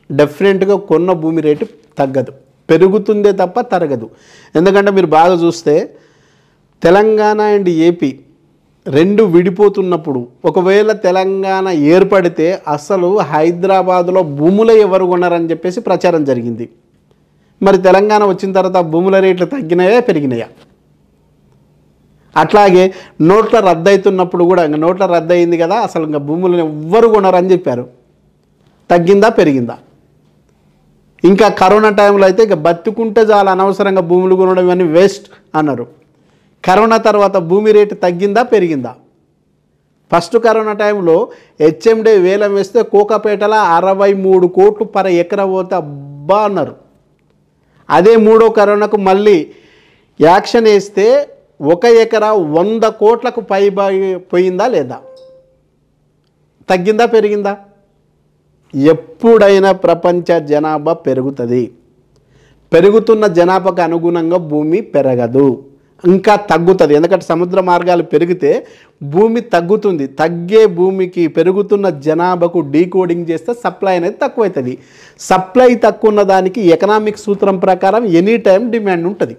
డెఫినెట్గా కొన్న భూమి రేటు తగ్గదు, పెరుగుతుందే తప్ప తరగదు. ఎందుకంటే మీరు బాగా చూస్తే తెలంగాణ అండ్ ఏపీ రెండు విడిపోతున్నప్పుడు ఒకవేళ తెలంగాణ ఏర్పడితే అసలు హైదరాబాదులో భూములు ఎవరు కొన్నారని చెప్పేసి ప్రచారం జరిగింది. మరి తెలంగాణ వచ్చిన తర్వాత భూముల రేట్లు తగ్గినాయా పెరిగినాయా? అట్లాగే నోట్ల రద్దు అవుతున్నప్పుడు కూడా ఇంకా నోట్ల రద్దు అయింది కదా, అసలు ఇంకా భూములను ఎవ్వరు కొనరని చెప్పారు. తగ్గిందా పెరిగిందా? ఇంకా కరోనా టైంలో అయితే ఇక బతుకుంటే చాలా అనవసరంగా భూములు కొనడం ఇవన్నీ వేస్ట్ అన్నారు. కరోనా తర్వాత భూమి రేటు తగ్గిందా పెరిగిందా? ఫస్ట్ కరోనా టైంలో హెచ్ఎండి వేలం వేస్తే కోకాపేటలో 63 కోట్లు పర్ ఎకరా పోతే అబ్బా అన్నారు. అదే మూడో కరోనాకు మళ్ళీ యాక్షన్ వేస్తే 1 ఎకరా 100 కోట్లకు పై పోయిందా లేదా? తగ్గిందా పెరిగిందా? ఎప్పుడైనా ప్రపంచ జనాభా పెరుగుతుంది, పెరుగుతున్న జనాభాకు అనుగుణంగా భూమి పెరగదు, ఇంకా తగ్గుతుంది. ఎందుకంటే సముద్ర మార్గాలు పెరిగితే భూమి తగ్గుతుంది. తగ్గే భూమికి పెరుగుతున్న జనాభాకు డీకోడింగ్ చేస్తే సప్లై అనేది తక్కువవుతుంది. సప్లై తక్కువ ఉన్న దానికి ఎకనామిక్ సూత్రం ప్రకారం ఎనీ టైం డిమాండ్ ఉంటుంది.